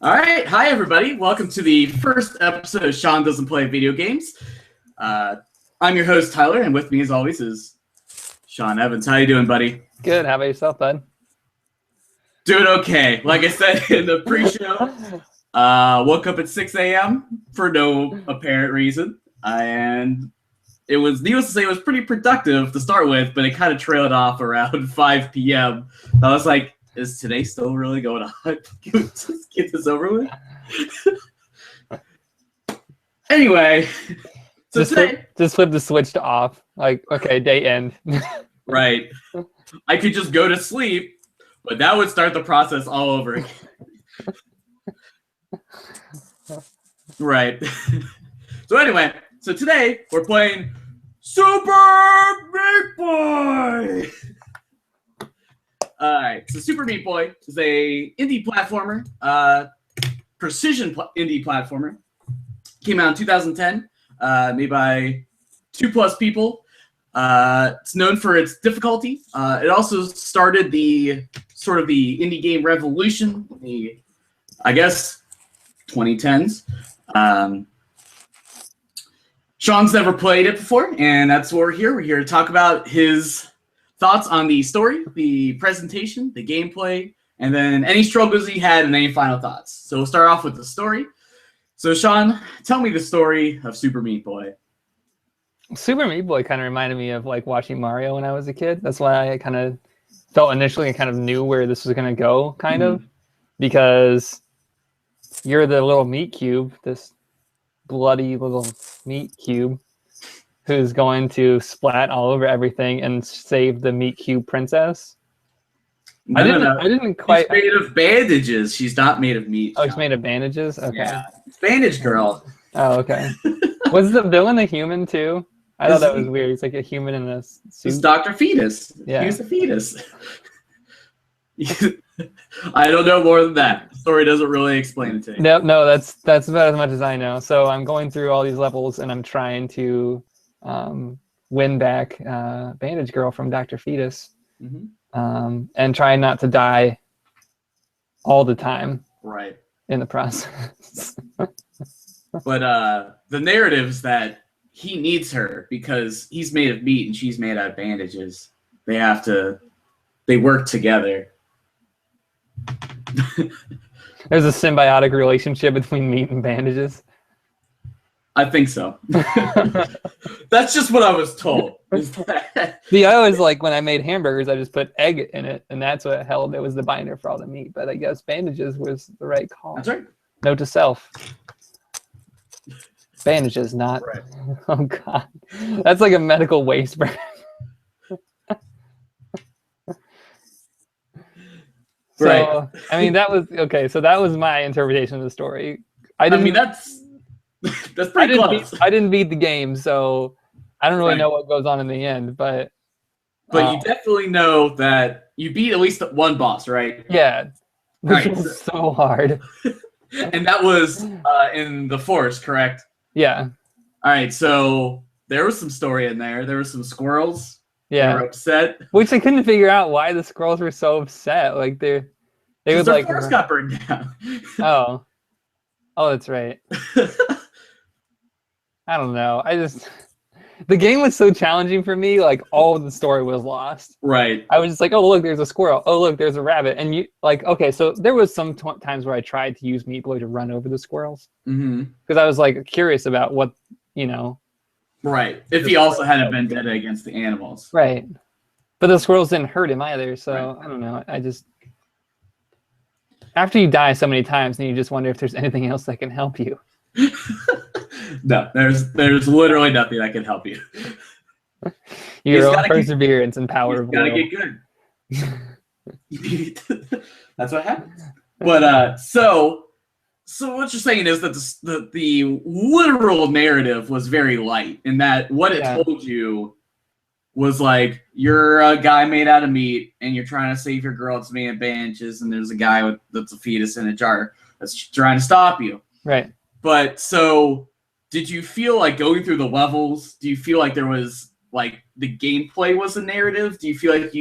All right. Hi, everybody. Welcome to the first episode of Shaun Doesn't Play Video Games. I'm your host, Tyler, and with me, as always, is Shaun Evans. How you doing, buddy? Good. How about yourself, bud? Doing okay. Like I said in the pre-show, woke up at 6 a.m. for no apparent reason. And it was, needless to say, it was pretty productive to start with, but it kind of trailed off around 5 p.m. I was like, is today still really going on? Just get this over with. Anyway, so just flip the switch to off. Like, okay, day end. Right. I could just go to sleep, but that would start the process all over again. Right. So anyway, so today we're playing Super Meat Boy. All right, so Super Meat Boy is a indie platformer, precision indie platformer. Came out in 2010, made by 2+ people. It's known for its difficulty. It also started the indie game revolution, I guess, 2010s. Shaun's never played it before, and that's why we're here. We're here to talk about his thoughts on the story, the presentation, the gameplay, and then any struggles he had and any final thoughts. So we'll start off with the story. So Shaun, tell me the story of Super Meat Boy. Super Meat Boy kind of reminded me of like watching Mario when I was a kid. That's why I kind of felt initially and kind of knew where this was going to go, kind of, because you're the little meat cube, this bloody little meat cube, who's going to splat all over everything and save the meat cube princess. No. I didn't quite. She's made of bandages. She's not made of meat. Oh, it's made of bandages? Okay. Yeah. It's Bandage Girl. Oh, okay. Was the villain a human too? I thought that was weird. He's like a human in a suit. It's Dr. Fetus. Yeah. He was the fetus. I don't know more than that. The story doesn't really explain it to you. No, that's about as much as I know. So I'm going through all these levels and I'm trying to win back Bandage Girl from Dr. Fetus, and try not to die all the time. Right. In the process. But the narrative's that he needs her because he's made of meat and she's made out of bandages. They work together. There's a symbiotic relationship between meat and bandages. I think so. That's just what I was told. See, I always like when I made hamburgers, I just put egg in it, and that's what held. It was the binder for all the meat. But I guess bandages was the right call. That's right. Note to self. Bandages, not. Right. Oh God, that's like a medical waste burn. Right. So, I mean, that was okay. So that was my interpretation of the story. That's pretty close. I didn't beat the game, so I don't really know what goes on in the end. But you definitely know that you beat at least one boss, right? Yeah, which was so hard. And that was in the forest, correct? Yeah. All right, so there was some story in there. There were some squirrels. Yeah. They were upset. Which I couldn't figure out why the squirrels were so upset. Like they would like. Their forest got burned down. Oh, that's right. I don't know. The game was so challenging for me. Like all of the story was lost. Right. I was just like, oh look, there's a squirrel. Oh look, there's a rabbit. And you like, okay, so there was some times where I tried to use Meat Boy to run over the squirrels because I was like curious about what Right. If he also had a vendetta against the animals. Right. But the squirrels didn't hurt him either. So I don't know. After you die so many times, then you just wonder if there's anything else that can help you. No, there's literally nothing that can help you. Your own perseverance and power of will. Gotta get good. That's what happens. But so what you're saying is that the literal narrative was very light, in that what it told you was like, you're a guy made out of meat and you're trying to save your girl that's made of bandages, and there's a guy that's a fetus in a jar that's trying to stop you. Right. But so did you feel like going through the levels, do you feel like there was like the gameplay was a narrative? Do you feel like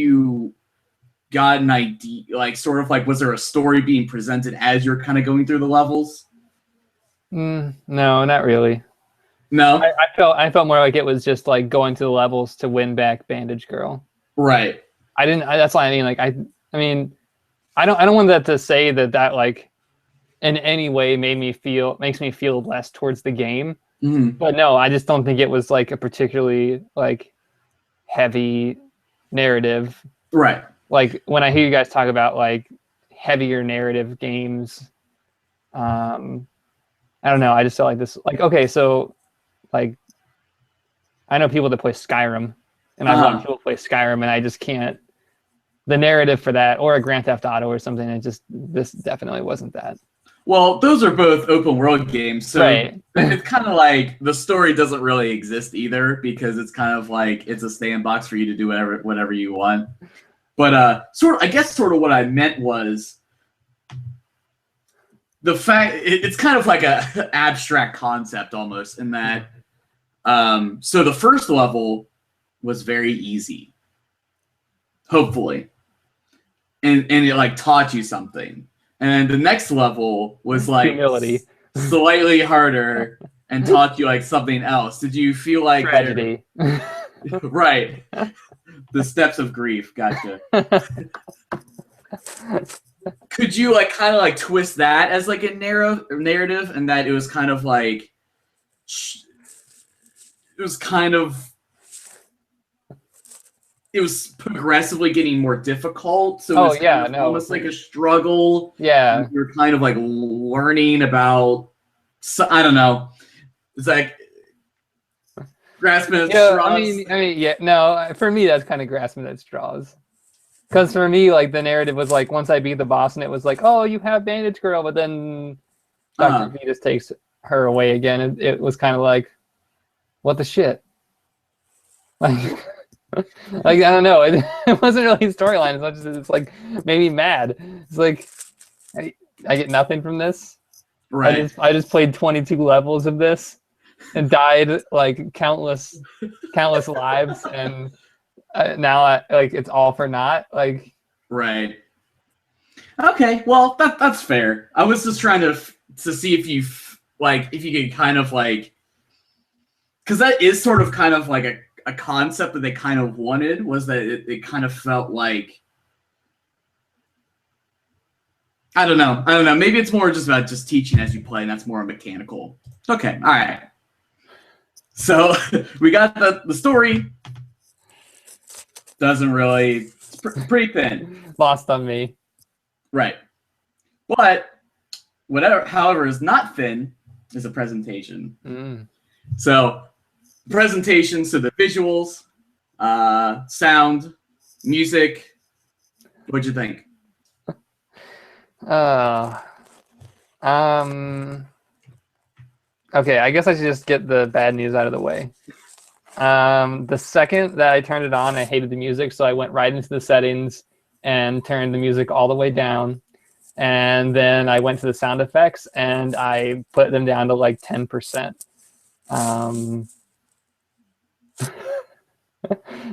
got an idea, like sort of like was there a story being presented as you're kind of going through the levels? No, not really. No, I felt more like it was just like going to the levels to win back Bandage Girl. right. That's why I mean, like I mean, I don't want that to say that like in any way makes me feel less towards the game. Mm-hmm. But no, I just don't think it was like a particularly like heavy narrative. Right. Like when I hear you guys talk about like heavier narrative games, I don't know. I just felt like this. Like okay, so like I know people that play Skyrim, and I've watched people play Skyrim, and I just can't. The narrative for that, or a Grand Theft Auto or something, this definitely wasn't that. Well, those are both open world games, so Right. it's kind of like the story doesn't really exist either because it's kind of like it's a sandbox for you to do whatever you want. But I guess sort of what I meant was the fact it's kind of like a abstract concept almost in that. So the first level was very easy, hopefully, and it like taught you something. And the next level was like humility, slightly harder, and taught you like something else. Did you feel like tragedy? Right, the steps of grief. Gotcha. Could you like kind of like twist that as like a narrative, and that it was kind of like it was progressively getting more difficult. So it was almost like a struggle. Yeah, you're kind of like learning about. I don't know. It's like grasping at straws. I mean, yeah. No, for me, that's kind of grasping at straws. Because for me, like the narrative was like once I beat the boss, and it was like, oh, you have Bandage Girl, but then Dr. Vetus takes her away again, and it was kind of like, what the shit? Like. Like I don't know, it wasn't really storyline as much as it's like made me mad. It's like I get nothing from this. Right. I just played 22 levels of this and died countless lives, and now it's all for naught. Right. Okay, well that's fair. I was just trying to see if you could kind of because that is sort of kind of like a concept that they kind of wanted, was that it kind of felt like I don't know. Maybe it's more just about just teaching as you play, and that's more mechanical. Okay, all right. So we got the story. Doesn't really. It's pretty thin. Lost on me. Right. But however, is not thin is a presentation. So presentation, so the visuals, sound, music. What'd you think? Okay, I guess I should just get the bad news out of the way. The second that I turned it on, I hated the music, so I went right into the settings and turned the music all the way down. And then I went to the sound effects and I put them down to like 10%.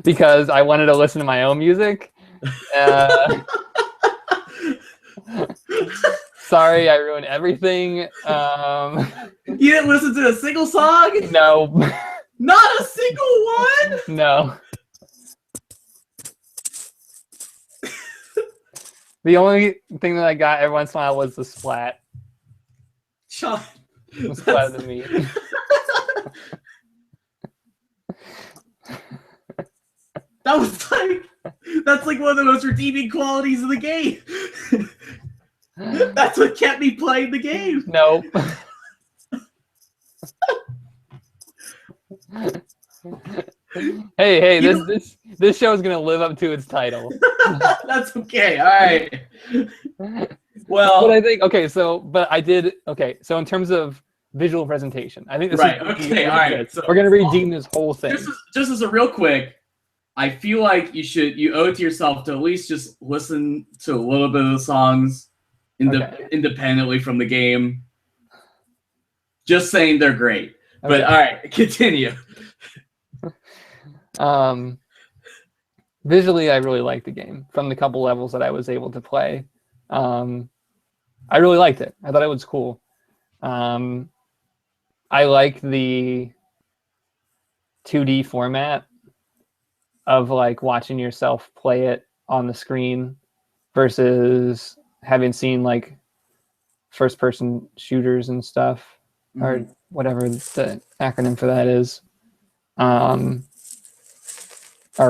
Because I wanted to listen to my own music. Sorry, I ruined everything. You didn't listen to a single song? No. Not a single one? No. The only thing that I got every once in a while was the splat. Shaun. The splat of the meat. That's like one of the most redeeming qualities of the game. That's what kept me playing the game. Nope. Hey, this show is gonna live up to its title. That's okay. All right. Well, but I think so in terms of visual presentation, I think this right. is Okay. All right. So, we're gonna redeem this whole thing. Just as a real quick, I feel like you owe it to yourself to at least just listen to a little bit of the songs independently from the game. Just saying they're great. Okay. But all right, continue. visually, I really liked the game from the couple levels that I was able to play. I really liked it. I thought it was cool. I like the 2D format of like watching yourself play it on the screen versus having seen like first person shooters and stuff, or whatever the acronym for that is. Or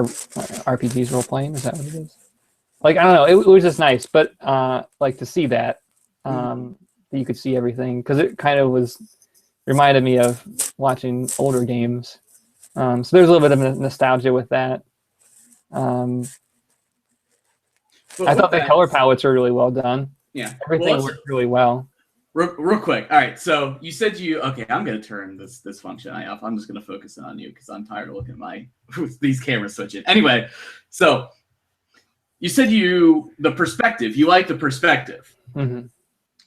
RPGs, role playing, is that what it is? Like, I don't know, it was just nice, but like to see that you could see everything, because it kind of reminded me of watching older games. So there's a little bit of nostalgia with that. I thought the color palettes were really well done. Yeah, everything worked really well. Real quick. All right, so you said okay, I'm going to turn this function off. I'm just going to focus in on you because I'm tired of looking at these cameras switching. Anyway, so you said the perspective. You like the perspective. Mm-hmm.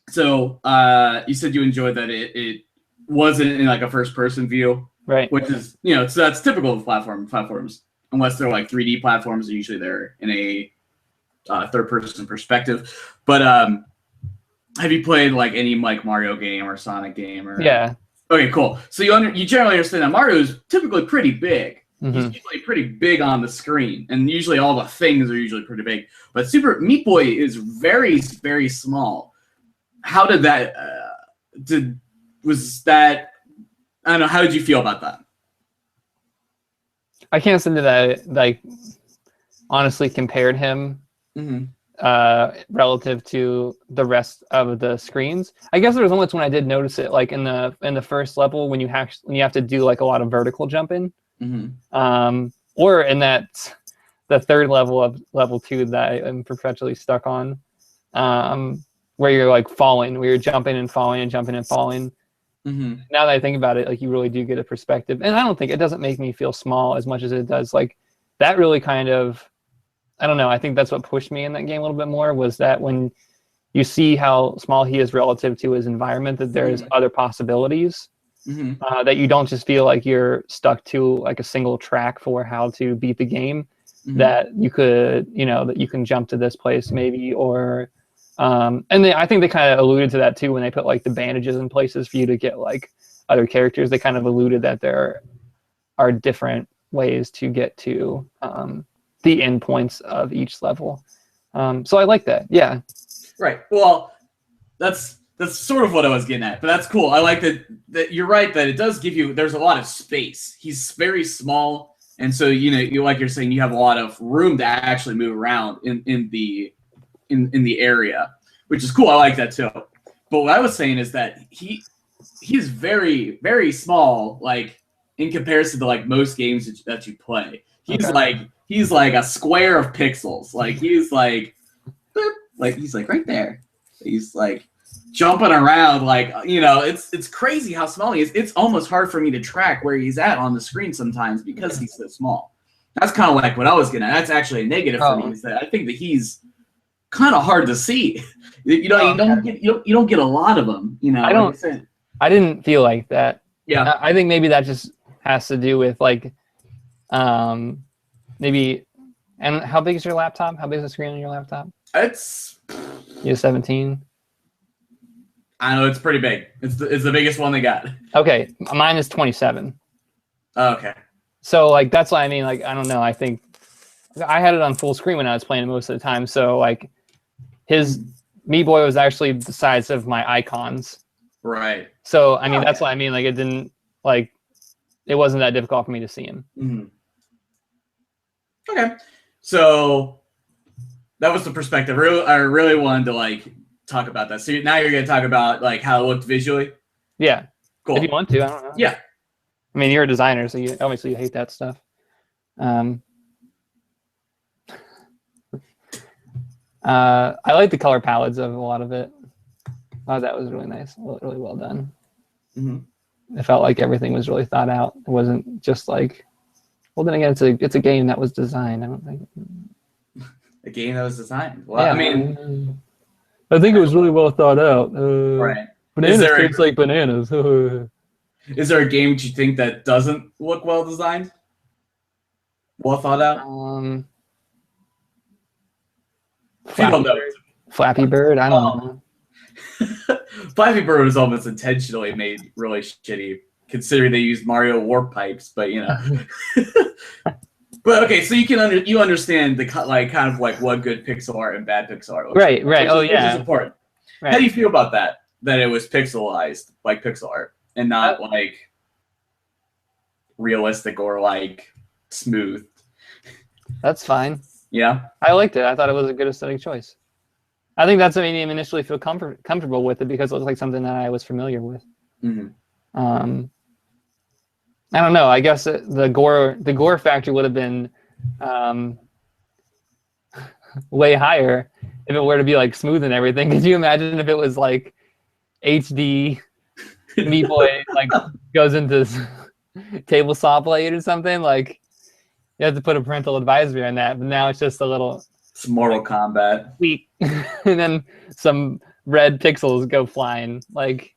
So you said you enjoyed that it wasn't in like a first-person view. Right. Which is, so that's typical of platforms. Unless they're like 3D platforms, usually they're in a third-person perspective. But have you played like any like Mario game or Sonic game? Or yeah. Okay, cool. So you generally understand that Mario is typically pretty big. Mm-hmm. He's usually pretty big on the screen, and usually all the things are usually pretty big. But Super Meat Boy is very, very small. How did that? Was that? I don't know. How did you feel about that? I can't say that I like honestly compared him relative to the rest of the screens. I guess there was only when I did notice it, like in the first level when you have to do like a lot of vertical jumping, or in the third level of level 2 that I am perpetually stuck on, where you're like falling, where you're jumping and falling and jumping and falling. Now that I think about it, like you really do get a perspective, and I don't think it doesn't make me feel small as much as it does. Like that really kind of, I don't know. I think that's what pushed me in that game a little bit more, was that when you see how small he is relative to his environment, that there's other possibilities, that you don't just feel like you're stuck to like a single track for how to beat the game, that you could, that you can jump to this place maybe, or I think they kind of alluded to that too when they put like the bandages in places for you to get like other characters. They kind of alluded that there are different ways to get to the endpoints of each level. So I like that. Yeah. Right. Well, that's sort of what I was getting at, but that's cool. I like that you're right, that it does give you, there's a lot of space. He's very small. And so, like you're saying, you have a lot of room to actually move around in the area, which is cool. I like that too. But what I was saying is that he's very, very small, like in comparison to like most games that you play. He's like a square of pixels. Like he's like right there. He's like jumping around, like it's crazy how small he is. It's almost hard for me to track where he's at on the screen sometimes because he's so small. That's kind of like what I was getting at. That's actually a negative for me, is that I think that he's kind of hard to see. You don't get a lot of them. I didn't feel like that. Yeah. I think maybe that just has to do with like maybe. And how big is your laptop? How big is the screen on your laptop? It's You have 17. I know it's pretty big. It's the biggest one they got. Okay, mine is 27. Okay. So like that's why I mean, like I don't know. I think I had it on full screen when I was playing it most of the time. So like his Meat Boy was actually the size of my icons. Right. So I mean that's why I mean, like it wasn't that difficult for me to see him. Okay. So that was the perspective. I really wanted to like talk about that. So now you're going to talk about like how it looked visually. Yeah. Cool. If you want to, I don't know. Yeah. I mean, you're a designer, so you obviously hate that stuff. I like the color palettes of a lot of it. Oh, that was really nice. Really well done. It felt like everything was really thought out. It wasn't just like, well, then again, it's a game that was designed. I don't think. A game that was designed. Well, yeah, I mean, I think it was really well thought out. Right. Bananas taste like bananas. Is there a game that you think that doesn't look well designed? Well thought out? If you don't know, Flappy Bird. I don't know. Flappy Bird was almost intentionally made really shitty, considering they used Mario warp pipes. But you know, but okay, so you understand the kind of like what good pixel art and bad pixel art looks Right, like, right. which is important. Right. How do you feel about that? That it was pixelized like pixel art and not like realistic or like smooth. That's fine. Yeah, I liked it. I thought it was a good aesthetic choice. I think that's what made me initially feel comfortable with it because it looked like something that I was familiar with. Mm-hmm. I don't know. I guess the gore factor would have been way higher if it were to be like smooth and everything. Could you imagine if it was like HD Meat Boy like goes into table saw blade or something? Like you have to put a parental advisory on that. But now it's just a little. It's Mortal Kombat. Weak. And then some red pixels go flying. Like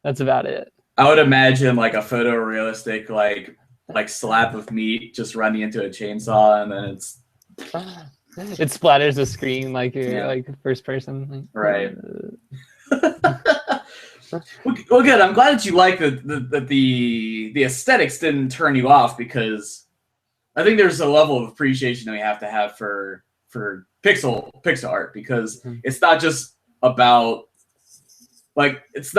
that's about it. I would imagine like a photorealistic like slab of meat just running into a chainsaw and then it splatters the screen like you're like first person. Right. Well, good. I'm glad that you like that the aesthetics didn't turn you off because I think there's a level of appreciation that we have to have for pixel art because it's not just about like it's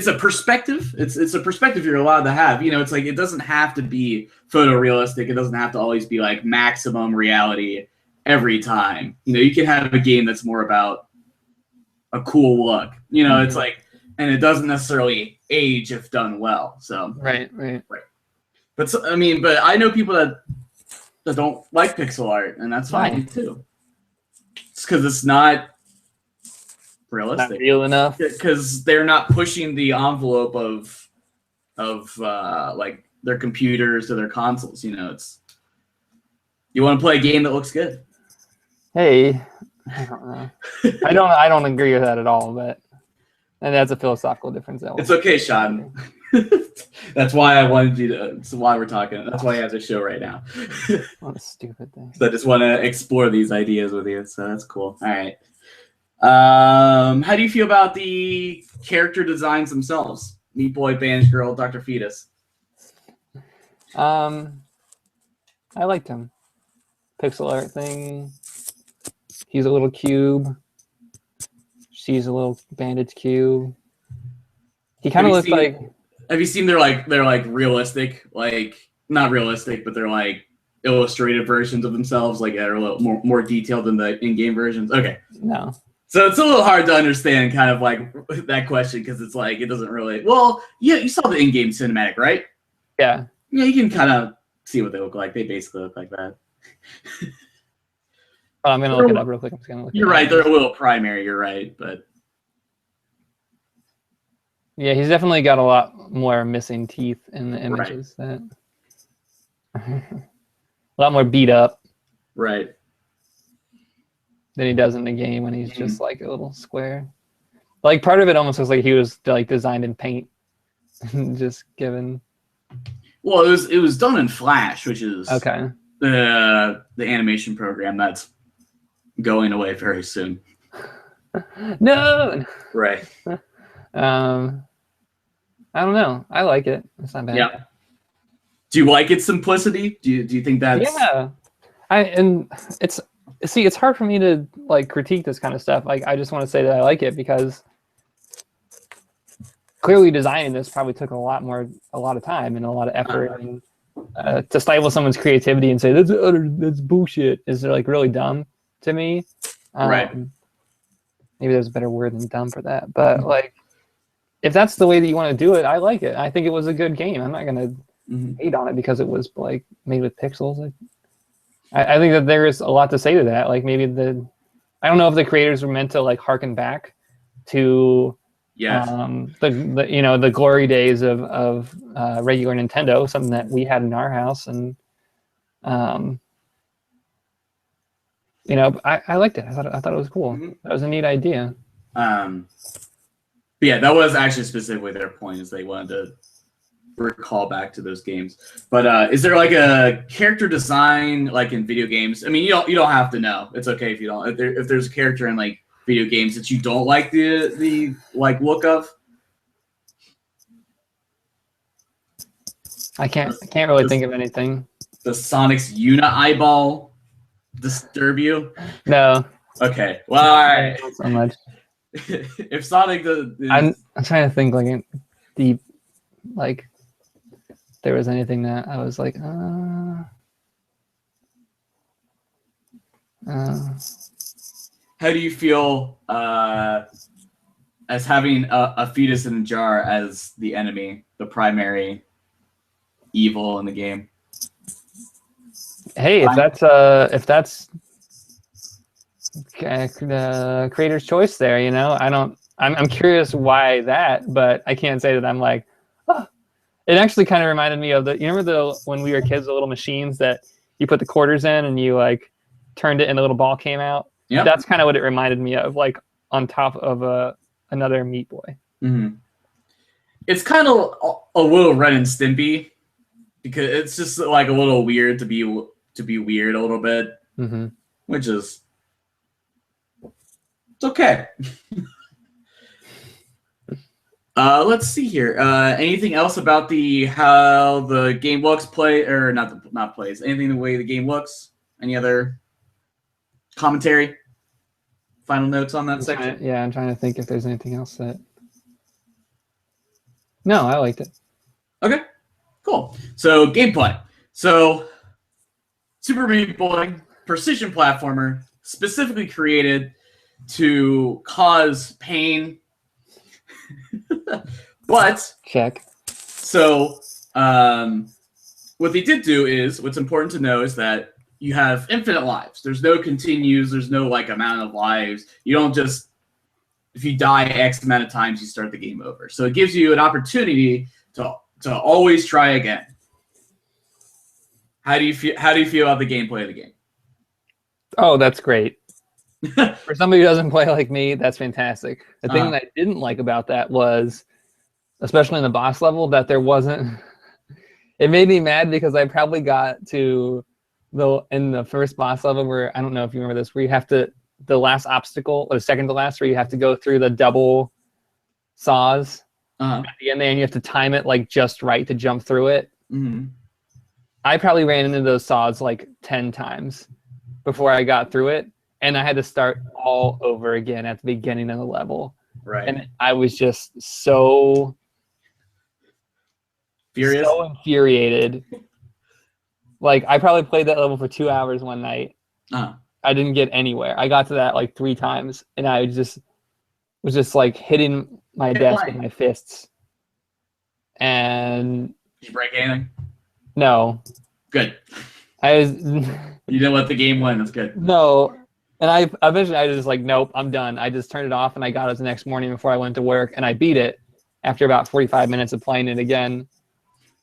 a perspective. It's a perspective you're allowed to have. You know, it's like it doesn't have to be photorealistic. It doesn't have to always be like maximum reality every time. You know, you can have a game that's more about a cool look. You know, it's like, and it doesn't necessarily age if done well. So right. But I mean, but I know people that don't like pixel art, and that's fine too. It's because it's not realistic, not real enough. Because they're not pushing the envelope of like their computers or their consoles. You know, it's you want to play a game that looks good. Hey, I don't know. I don't agree with that at all. But and that's a philosophical difference. It's okay, Shaun. That's why I wanted you to. That's why we're talking. That's why I have the show right now. What a stupid thing. So I just want to explore these ideas with you. So that's cool. All right. How do you feel about the character designs themselves? Meat Boy, Bandage Girl, Dr. Fetus. I liked him. Pixel art thing. He's a little cube. She's a little bandage cube. He kind of looks like. Have you seen their like realistic, like not realistic, but they're like illustrated versions of themselves, like that are a little more detailed than the in-game versions? Okay. No. So it's a little hard to understand kind of like that question because it's like it doesn't really. Well, yeah, you saw the in-game cinematic, right? Yeah. Yeah, you can kind of see what they look like. They basically look like that. Oh, I'm gonna look it up real quick. I'm just gonna look. You're right. They're a little primary. You're right, but. Yeah, he's definitely got a lot more missing teeth in the images. Right. A lot more beat up. Right. Than he does in the game when he's just like a little square. Like part of it almost looks like he was like designed in paint, just given. Well, it was done in Flash, which is okay. The animation program that's going away very soon. No. Right. I don't know. I like it. It's not bad. Yeah. Do you like its simplicity? Do you think that's? Yeah. It's hard for me to like critique this kind of stuff. Like I just want to say that I like it because clearly designing this probably took a lot of time and a lot of effort. And to stifle someone's creativity and say that's bullshit is like really dumb to me. Right. Maybe there's a better word than dumb for that, but like. If that's the way that you want to do it, I like it. I think it was a good game. I'm not going to hate on it because it was like made with pixels. I think that there is a lot to say to that. Like maybe I don't know if the creators were meant to like harken back to the glory days of regular Nintendo, something that we had in our house, and I liked it. I thought it was cool. Mm-hmm. That was a neat idea. But yeah, that was actually specifically their point is they wanted to recall back to those games. But is there like a character design like in video games? I mean, you don't have to know. It's okay if you don't. If there's a character in like video games that you don't like the like look of. I can't really think of anything. Does Sonic's Una eyeball disturb you? No. Okay. Well, all right. Not so much. If Sonic I'm trying to think like deep, like there was anything that I was like, How do you feel as having a fetus in a jar as the enemy, the primary evil in the game? Hey, if that's the creator's choice there, you know, I'm curious why that, but I can't say that I'm like, oh. It actually kind of reminded me of you remember when we were kids, the little machines that you put the quarters in and you like turned it and the little ball came out? Yeah. That's kind of what it reminded me of, like on top of another Meat Boy. Mm-hmm. It's kind of a little Ren and Stimpy because it's just like a little weird to be weird a little bit, which is it's okay. Let's see here. Anything else about how the game looks? Not plays. Anything the way the game looks? Any other commentary? Final notes on that section? I'm trying to think if there's anything else that. No, I liked it. Okay, cool. So gameplay. So Super Meat Boy, precision platformer, specifically created to cause pain. But check. So what they did do is what's important to know is that you have infinite lives. There's no continues. There's no like amount of lives. You don't just if you die X amount of times, you start the game over. So it gives you an opportunity to always try again. How do you feel about the gameplay of the game? Oh, that's great. For somebody who doesn't play like me, that's fantastic. The thing that I didn't like about that was, especially in the boss level, that there wasn't. It made me mad because I probably got to in the first boss level where I don't know if you remember this, where you have to the last obstacle or the second to last, where you have to go through the double saws at the end there, and you have to time it like just right to jump through it. Mm-hmm. I probably ran into those saws like 10 times before I got through it. And I had to start all over again at the beginning of the level. Right. And I was just so furious, so infuriated. Like, I probably played that level for 2 hours one night. I didn't get anywhere. I got to that like 3 times, and I was just like hitting my desk with my fists. And did you break anything? No. Good. You didn't let the game win. That's good. No. And I eventually I was just like, nope, I'm done. I just turned it off and I got it the next morning before I went to work, and I beat it after about 45 minutes of playing it again.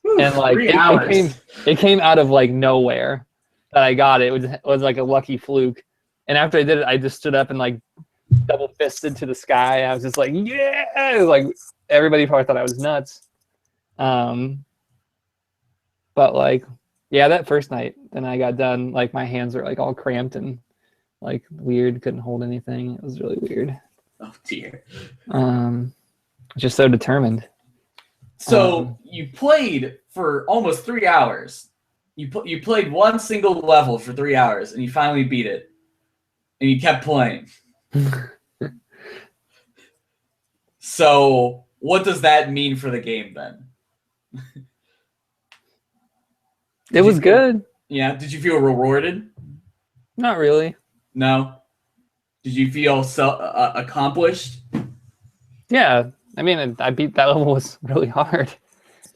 Whew, and like it came out of like nowhere that I got it. It was like a lucky fluke. And after I did it, I just stood up and like double fisted to the sky. I was just like, yeah! It was like everybody probably thought I was nuts. But like, yeah, that first night, then I got done, like my hands were like all cramped and like weird, couldn't hold anything. It was really weird. Oh dear. Just so determined. So you played for almost 3 hours. You played one single level for 3 hours, and you finally beat it, and you kept playing. So what does that mean for the game then? It was good. Yeah. Did you feel rewarded? Not really. No. Did you feel accomplished? Yeah. I mean, I beat that level was really hard.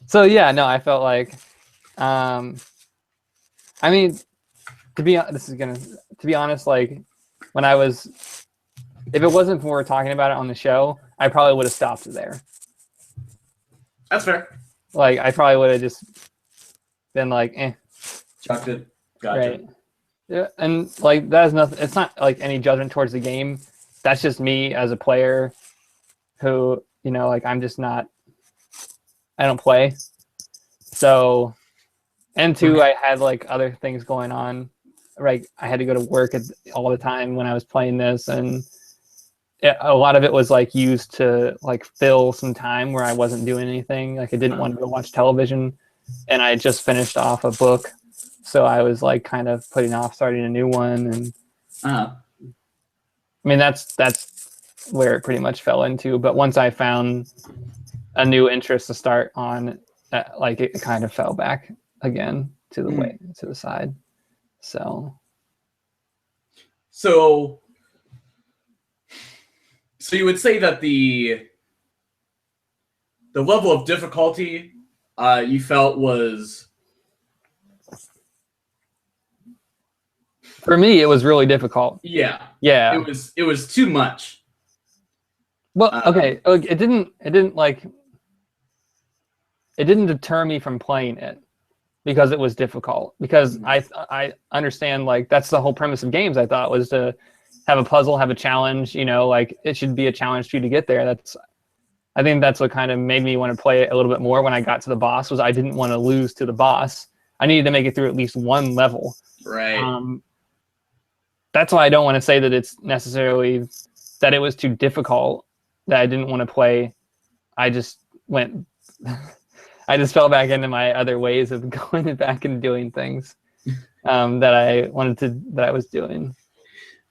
So yeah, no, I felt like, I mean, to be honest, like when I was, if it wasn't for talking about it on the show, I probably would have stopped there. That's fair. Like I probably would have just been like, chucked it. Gotcha. Right. Yeah, and like that is nothing. It's not like any judgment towards the game. That's just me as a player, who like I'm just not. I don't play, So, and two, I had like other things going on. Right, I had to go to work all the time when I was playing this, and a lot of it was like used to like fill some time where I wasn't doing anything. Like I didn't want to go watch television, and I just finished off a book, so I was like kind of putting off starting a new one. And I mean that's where it pretty much fell into. But once I found a new interest to start on, like it kind of fell back again to the way to the side. So you would say that the level of difficulty you felt was, for me, it was really difficult. Yeah. It was too much. Well, okay, it didn't deter me from playing it because it was difficult. Because I understand, like, that's the whole premise of games. I thought was to have a puzzle, have a challenge. You know, like it should be a challenge for you to get there. I think that's what kind of made me want to play it a little bit more when I got to the boss. Was I didn't want to lose to the boss. I needed to make it through at least one level. Right. That's why I don't want to say that it's necessarily that it was too difficult, that I didn't want to play. I just I just fell back into my other ways of going back and doing things that I was doing.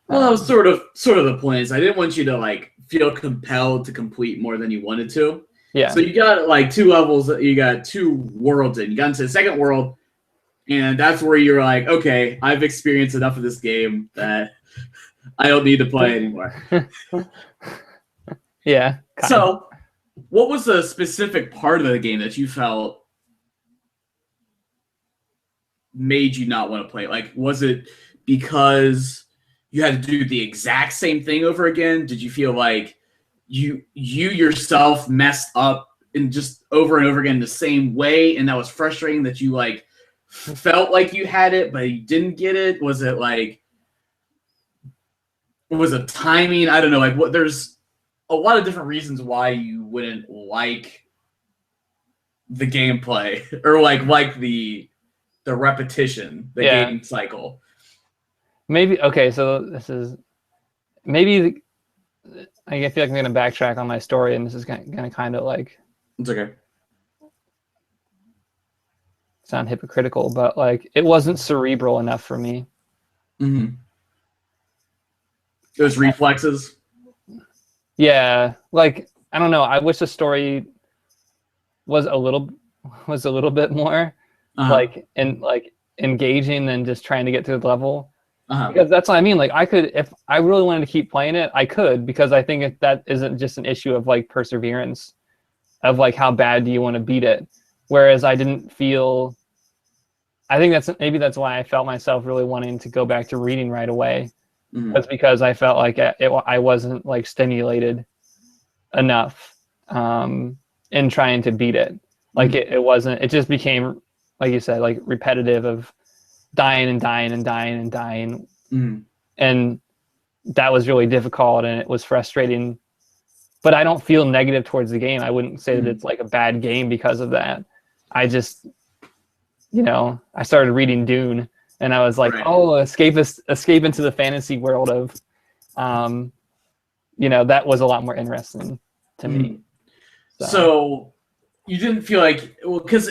Well, that was sort of the point. Is I didn't want you to like feel compelled to complete more than you wanted to. Yeah. So you got like 2 levels. You got 2 worlds in. You got into the second world, and that's where you're like, okay, I've experienced enough of this game that I don't need to play anymore. Yeah. So, what was the specific part of the game that you felt made you not want to play? Like, was it because you had to do the exact same thing over again? Did you feel like you yourself messed up in just over and over again the same way, and that was frustrating that you like felt like you had it but you didn't get it? Was it like, was it timing? I don't know. Like, what? There's a lot of different reasons why you wouldn't like the gameplay or like the repetition, the game cycle. Maybe, okay, so this is maybe I feel like I'm gonna backtrack on my story, and this is gonna kind of like, it's okay, sound hypocritical, but like it wasn't cerebral enough for me. Mm-hmm. Those reflexes. Yeah, like I don't know. I wish the story was a little bit more like engaging than just trying to get through the level. Because that's what I mean. Like I could, if I really wanted to keep playing it, I could, because I think that isn't just an issue of like perseverance, of like how bad do you want to beat it. Whereas I didn't feel. I think that's why I felt myself really wanting to go back to reading right away. That's because I felt like I wasn't like stimulated enough in trying to beat it. Like it wasn't. It just became, like you said, like repetitive of dying and dying and dying and dying, and that was really difficult and it was frustrating. But I don't feel negative towards the game. I wouldn't say that it's like a bad game because of that. I just, I started reading Dune. And I was like, escape into the fantasy world of, that was a lot more interesting to me. So you didn't feel like, well, because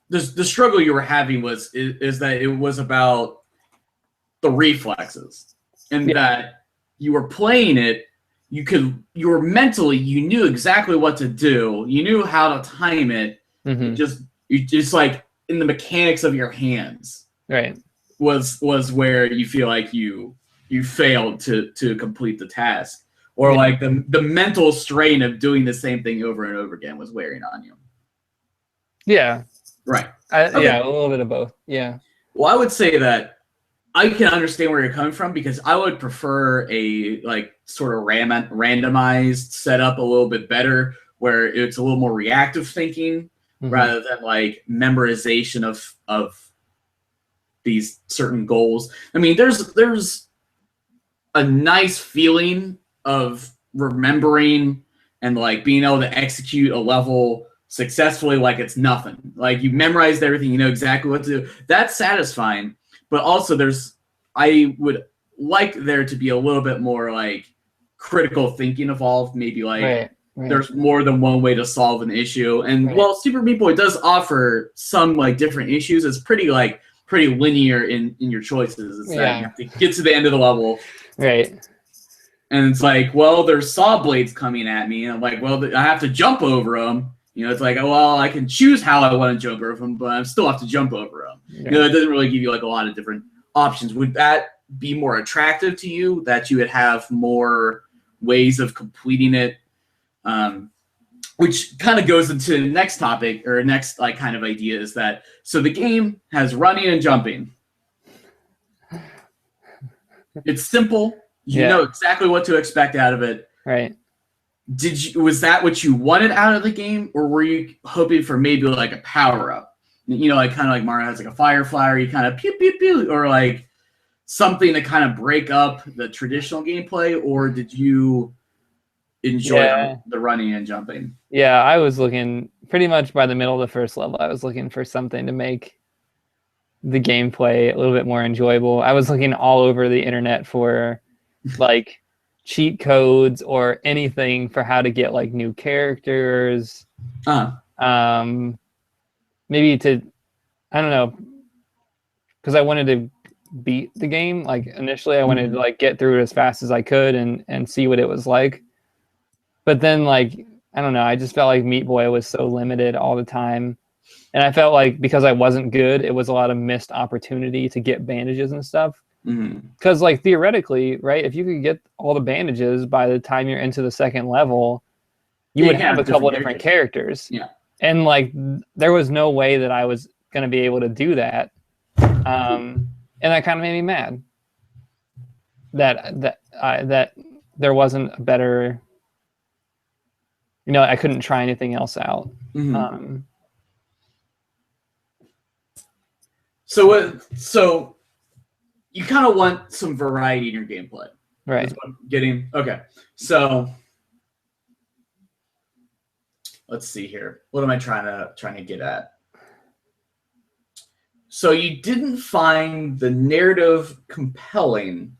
the struggle you were having is that it was about the reflexes, and that you were playing it, you knew exactly what to do, you knew how to time it, you just like in the mechanics of your hands. Right. Was where you feel like you failed to complete the task, or like the mental strain of doing the same thing over and over again was wearing on you. Yeah. Right. Okay. Yeah, a little bit of both. Yeah. Well, I would say that I can understand where you're coming from, because I would prefer a like sort of randomized setup a little bit better, where it's a little more reactive thinking rather than like memorization of these certain goals. I mean, there's a nice feeling of remembering and like being able to execute a level successfully like it's nothing. Like you memorized everything, you know exactly what to do. That's satisfying. But also I would like there to be a little bit more like critical thinking involved. Maybe like there's more than one way to solve an issue. And while Super Meat Boy does offer some like different issues, it's pretty linear in your choices. It's that you have to get to the end of the level. Right. And it's like, well, there's saw blades coming at me. And I'm like, well, I have to jump over them. You know, it's like, well, I can choose how I want to jump over them, but I still have to jump over them. Yeah. You know, it doesn't really give you like a lot of different options. Would that be more attractive to you, that you would have more ways of completing it? Which kind of goes into the next topic or next like kind of idea is that, so the game has running and jumping. It's simple. You know exactly what to expect out of it. Right. Was that what you wanted out of the game, or were you hoping for maybe like a power up? You know, like kind of like Mario has like a fire flower, you kind of pew pew pew, or like something to kind of break up the traditional gameplay, or did you enjoy the running and jumping? Yeah, I was looking pretty much by the middle of the first level. I was looking for something to make the gameplay a little bit more enjoyable. I was looking all over the internet for like cheat codes or anything for how to get like new characters. Maybe to, I don't know, because I wanted to beat the game. Like initially I wanted to like get through it as fast as I could and see what it was like. But then like, I don't know, I just felt like Meat Boy was so limited all the time. And I felt like because I wasn't good, it was a lot of missed opportunity to get bandages and stuff. Because like theoretically, right, if you could get all the bandages by the time you're into the second level, you would have a couple of different characters. Yeah. And like there was no way that I was going to be able to do that. And that kind of made me mad that there wasn't a better, you know, I couldn't try anything else out. So you kind of want some variety in your gameplay. Right. That's what I'm getting. Okay. So let's see here. What am I trying to get at? So you didn't find the narrative compelling.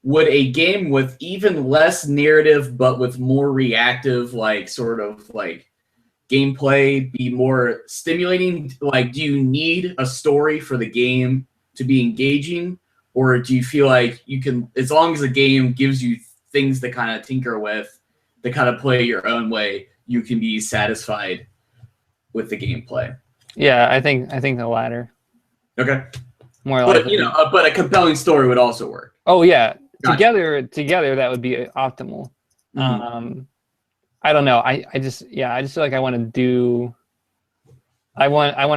Would a game with even less narrative but with more reactive, like sort of like gameplay be more stimulating? Like, do you need a story for the game to be engaging? Or do you feel like you can, as long as the game gives you things to kind of tinker with, to kind of play your own way, you can be satisfied with the gameplay? Yeah, I think the latter. Okay. More like, you know, but a compelling story would also work. Oh yeah, gotcha. Together that would be optimal. I don't know. I just feel like I want to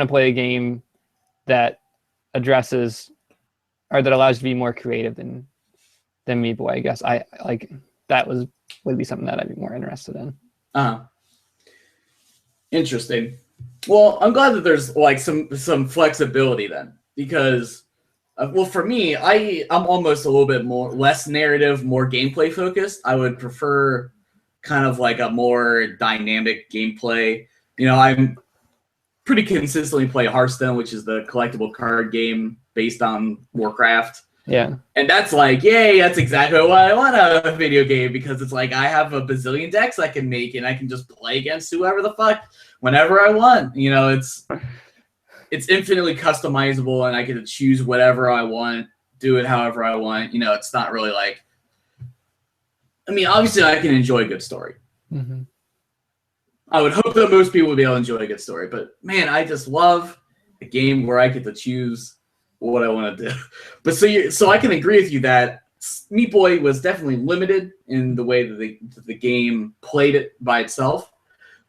play a game that addresses or that allows you to be more creative than Meat Boy. I guess I like that would be something that I'd be more interested in. Interesting. Well, I'm glad that there's like some flexibility then, because well, for me, I'm almost a little bit less narrative, more gameplay focused. I would prefer kind of like a more dynamic gameplay. You know, I'm pretty consistently play Hearthstone, which is the collectible card game based on Warcraft. Yeah. And that's like, yay, that's exactly what I want out of a video game, because it's like I have a bazillion decks I can make and I can just play against whoever the fuck whenever I want. You know, it's infinitely customizable and I get to choose whatever I want, do it however I want. You know, it's not really like, I mean, obviously I can enjoy a good story. I would hope that most people would be able to enjoy a good story, but man, I just love a game where I get to choose what I want to do. But so I can agree with you that Meat Boy was definitely limited in the way that the game played it by itself.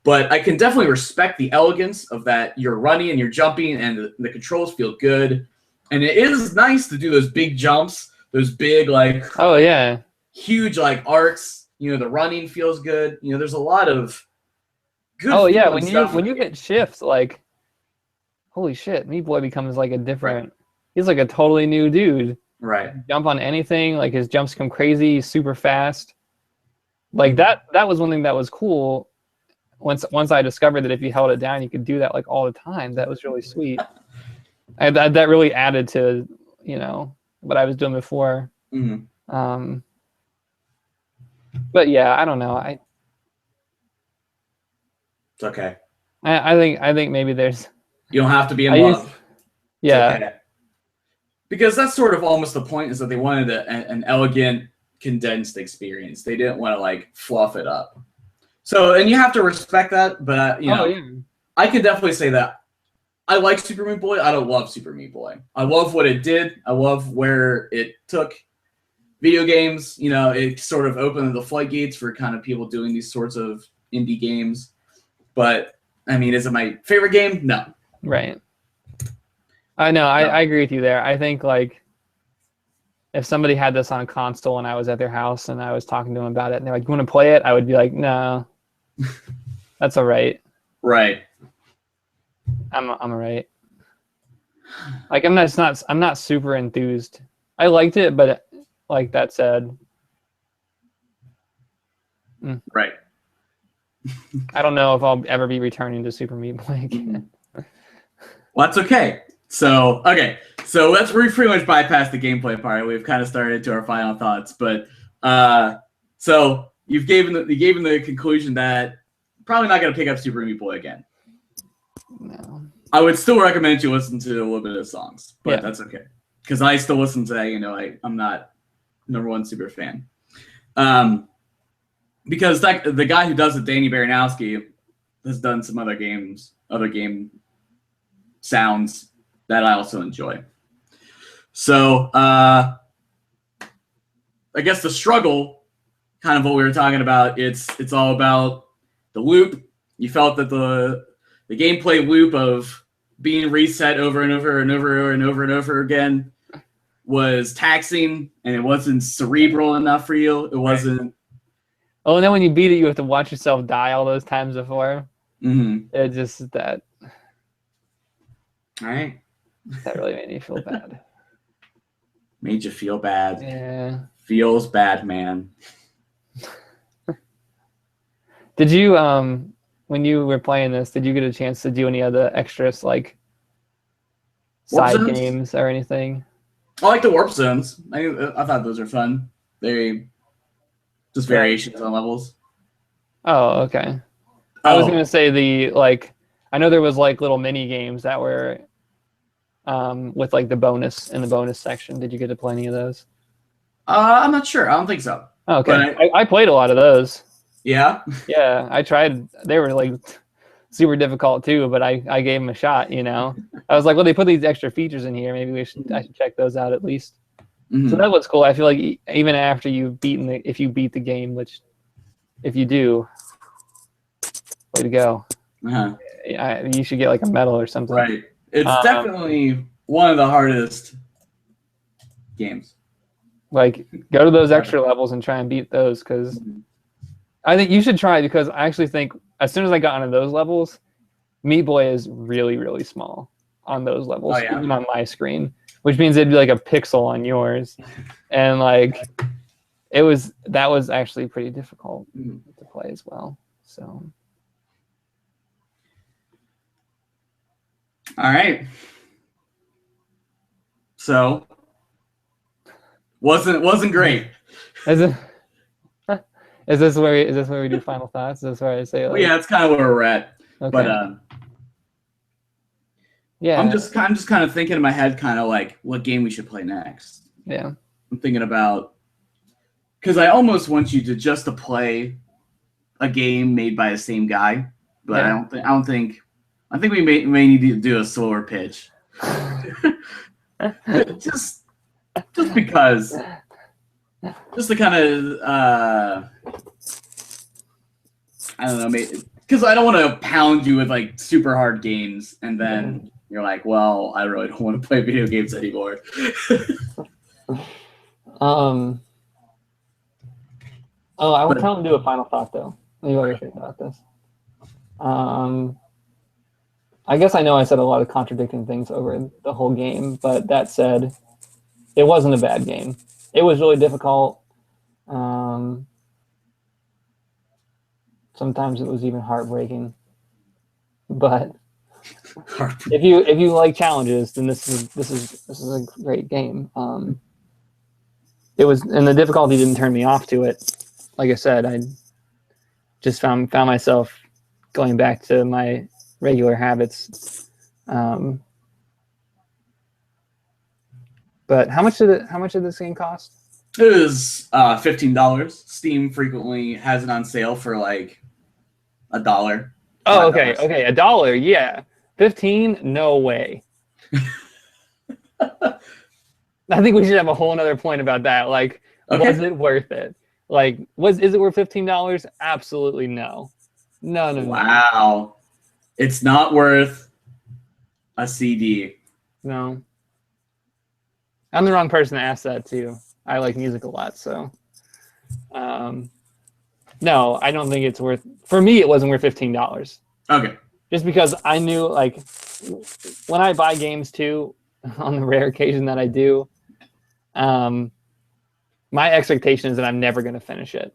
But I can definitely respect the elegance of that. You're running and you're jumping and the controls feel good. And it is nice to do those big jumps, those big, like, oh yeah, huge, like, arcs. You know, the running feels good. You know, there's a lot of good. Oh yeah, when you hit shift, like, holy shit, Meat Boy becomes like a different. Right. He's like a totally new dude. Right. Jump on anything, like his jumps come crazy, super fast. Like that was one thing that was cool. once I discovered that if you held it down, you could do that like all the time. That was really sweet. That really added to, you know, what I was doing before. Mm-hmm. But yeah, I don't know. It's okay. I think maybe there's. You don't have to be in love. Yeah. It's okay. Because that's sort of almost the point, is that they wanted an elegant, condensed experience. They didn't want to like fluff it up. So, and you have to respect that. But you know, yeah. I can definitely say that I like Super Meat Boy. I don't love Super Meat Boy. I love what it did. I love where it took video games. You know, it sort of opened the floodgates for kind of people doing these sorts of indie games. But I mean, is it my favorite game? No. Right. I know. I agree with you there. I think like if somebody had this on a console and I was at their house and I was talking to them about it and they're like, "You want to play it?" I would be like, "No, that's all right." Right. I'm all right. Like I'm not super enthused. I liked it, but like that said, right. I don't know if I'll ever be returning to Super Meat Boy again. Well, that's okay. So let's pretty much bypass the gameplay part. We've kind of started to our final thoughts, but so you gave the conclusion that probably not going to pick up Super Meat Boy again. No. I would still recommend you listen to a little bit of songs, but that's okay because I still listen to that. You know, I'm not #1 super fan. Because the guy who does it, Danny Baranowski, has done some other game sounds that I also enjoy. So I guess the struggle, kind of what we were talking about, it's all about the loop. You felt that the gameplay loop of being reset over and over and over and over and over again was taxing, and it wasn't cerebral enough for you. It wasn't. Oh, and then when you beat it, you have to watch yourself die all those times before. Mm-hmm. It just that. All right. That really made me feel bad. Made you feel bad. Yeah. Feels bad, man. Did you when you were playing this, did you get a chance to do any of the extras like side games or anything? I like the warp zones. I thought those are fun. They just variations on levels. Oh, okay. I was gonna say I know there was like little mini games that were with like the bonus in the bonus section. Did you get to play any of those? I'm not sure. I don't think so. Oh, okay. I played a lot of those. Yeah? Yeah, I tried. They were like super difficult too, but I gave them a shot, you know. I was like, well, they put these extra features in here. Maybe I should check those out at least. Mm-hmm. So that was cool. I feel like even after you've beaten if you beat the game, which if you do, way to go. Uh-huh. You should get like a medal or something. Right. It's definitely one of the hardest games. Like, go to those extra levels and try and beat those, because I think you should try, because I actually think as soon as I got onto those levels, Meat Boy is really, really small on those levels, even on my screen, which means it'd be like a pixel on yours. And like, that was actually pretty difficult to play as well. So. All right. So wasn't great. Is this where we do final thoughts? Is this where I say like, well, yeah, it's kind of where we're at. Okay. But yeah, I'm just kind of thinking in my head, kind of like what game we should play next. Yeah. I'm thinking about, because I almost want you to just to play a game made by the same guy, but I think we may need to do a slower pitch. just because, just to kind of I don't know, because I don't want to pound you with like super hard games and then you're like, well, I really don't want to play video games anymore. I will tell him to do a final thought though. Let me know what you think about this. I guess I know I said a lot of contradicting things over the whole game, but that said, it wasn't a bad game. It was really difficult. Sometimes it was even heartbreaking. But if you like challenges, then this is a great game. It was, and the difficulty didn't turn me off to it. Like I said, I just found myself going back to my regular habits. But how much did this game cost? It was $15. Steam frequently has it on sale for like $1. Oh, okay, $1, yeah. 15, no way. I think we should have a whole nother point about that. Like, was it worth it? Like, is it worth $15? Absolutely no. No. Wow. It's not worth a CD. No. I'm the wrong person to ask that too. I like music a lot, so no, I don't think it's worth. For me, it wasn't worth $15. Okay. Just because I knew, like, when I buy games too, on the rare occasion that I do, my expectation is that I'm never going to finish it.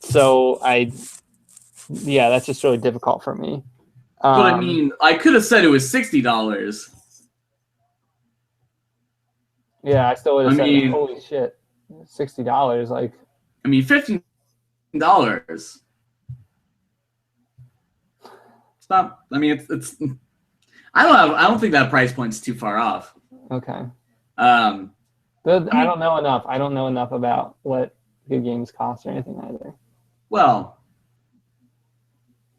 So that's just really difficult for me. But I mean, I could have said it was $60. Yeah, I still would have said, holy shit, $60. Like, I mean, $15. It's not. I mean, it's. I don't think that price point's too far off. Okay. I don't know enough. I don't know enough about what good games cost or anything either. Well,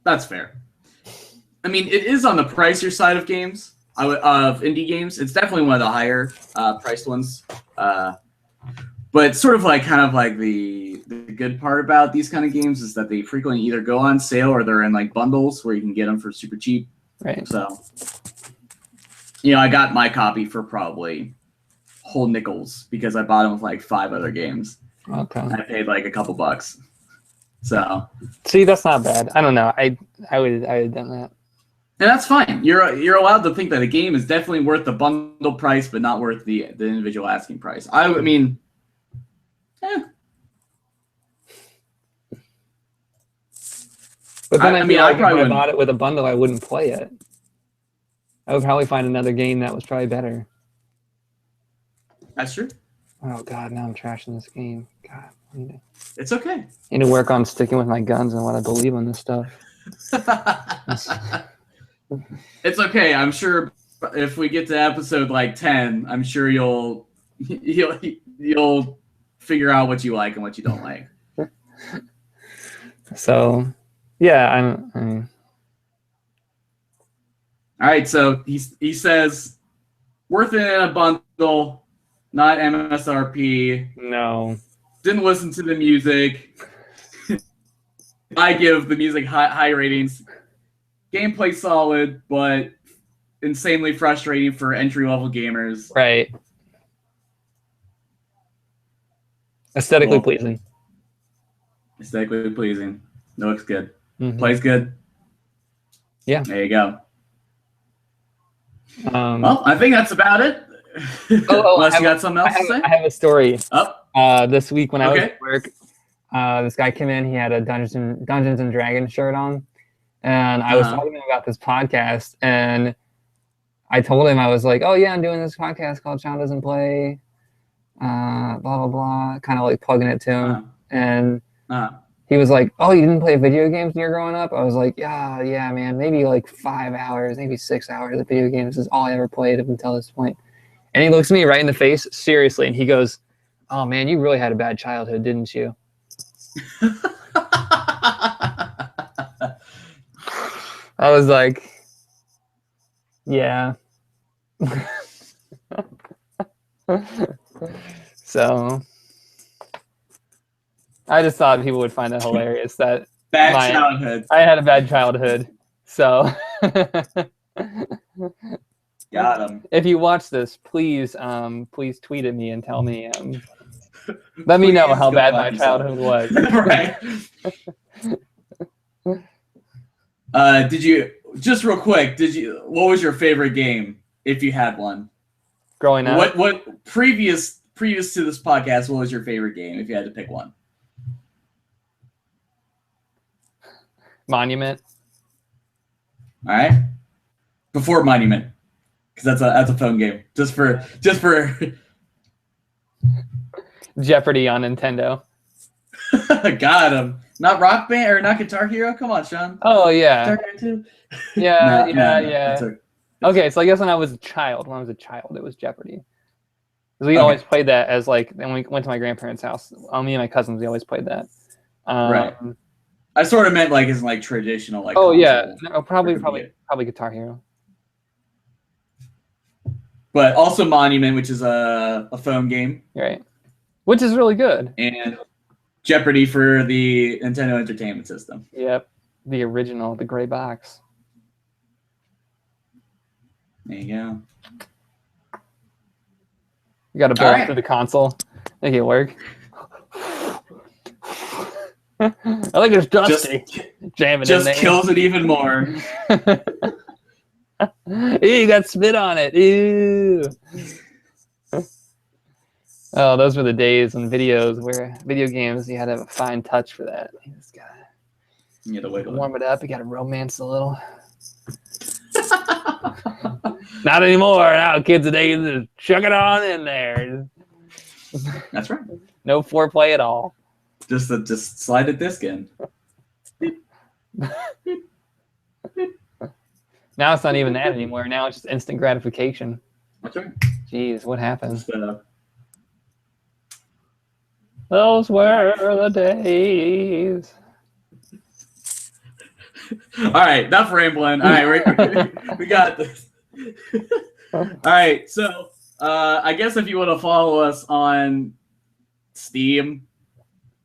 that's fair. I mean, it is on the pricier side of games, of indie games. It's definitely one of the higher priced ones. But sort of like kind of like the good part about these kind of games is that they frequently either go on sale or they're in like bundles where you can get them for super cheap. Right. So, I got my copy for probably whole nickels because I bought them with like 5 other games. Okay. I paid like a couple bucks. So. See, that's not bad. I don't know. I would have done that. And that's fine. You're allowed to think that a game is definitely worth the bundle price, but not worth the individual asking price. I mean, But then I probably if I bought it with a bundle, I wouldn't play it. I would probably find another game that was probably better. That's true. Oh God, now I'm trashing this game. God, it's okay. I need to work on sticking with my guns and what I believe on this stuff. It's okay. I'm sure if we get to episode like 10, I'm sure you'll figure out what you like and what you don't like. So, yeah, I'm all right. So he says worth it in a bundle, not MSRP. No. Didn't listen to the music. I give the music high ratings. Gameplay solid, but insanely frustrating for entry-level gamers. Right. Aesthetically pleasing. Aesthetically pleasing. Looks good. Mm-hmm. Plays good. Yeah. There you go. Well, I think that's about it. Unless you got something else to say? I have a story. This week when I was at work, this guy came in. He had a Dungeons and Dragons shirt on. And I was talking to him about this podcast, and I told him, I was like, oh, yeah, I'm doing this podcast called Shaun Doesn't Play, blah, blah, blah, kind of like plugging it to him. And he was like, oh, you didn't play video games when you were growing up? I was like, yeah, man, maybe like 5 hours, maybe 6 hours of video games is all I ever played up until this point. And he looks me right in the face, seriously, and he goes, oh, man, you really had a bad childhood, didn't you? I was like, yeah. So I just thought people would find it hilarious that childhood. I had a bad childhood. So got him. If you watch this, please tweet at me and tell me. Let me know how bad my childhood was. Right. Did you, just real quick, what was your favorite game, if you had one? Growing up? What previous to this podcast, what was your favorite game, if you had to pick one? Monument. All right. Before Monument, because that's a phone game. Just for Jeopardy on Nintendo. Got him. Not Rock Band or not Guitar Hero. Come on, Shaun. Oh yeah. Guitar Hero too. Yeah, No. yeah. Okay, so I guess when I was a child, it was Jeopardy. Because we always played that as like, when we went to my grandparents' house. Me and my cousins, we always played that. Right. I sort of meant like as like traditional like. Oh console. Yeah, no, probably Guitar Hero. But also Monument, which is a phone game. Right. Which is really good. And Jeopardy for the Nintendo Entertainment System. Yep. The original, the gray box. There you go. You got to blow through the console. Make it work. I think it's dusty. Jamming in there. Just kills it even more. Ew, you got spit on it. Ew. Oh, those were the days when video games, you had to have a fine touch for that. You just gotta warm it up. You gotta romance a little. Not anymore. Now kids today just chuck it on in there. That's right. No foreplay at all. Just slide the disc in. Now it's not even that anymore. Now it's just instant gratification. That's right. Jeez, what happened? Those were the days. All right, enough rambling. All right, we got this. All right, so I guess if you want to follow us on Steam,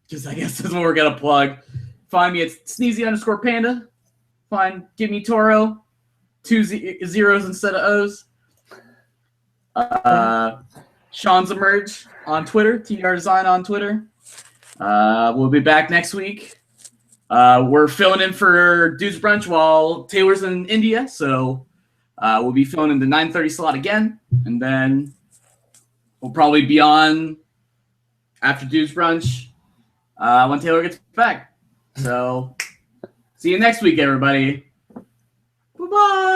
just I guess that's what we're gonna plug. Find me at Sneezy_Panda. Give me Toro, 2 zeros instead of O's. Shaun's Emerge on Twitter, TR Design on Twitter. We'll be back next week. We're filling in for Dude's Brunch while Taylor's in India, so we'll be filling in the 9:30 slot again, and then we'll probably be on after Dude's Brunch when Taylor gets back. So see you next week, everybody. Bye-bye.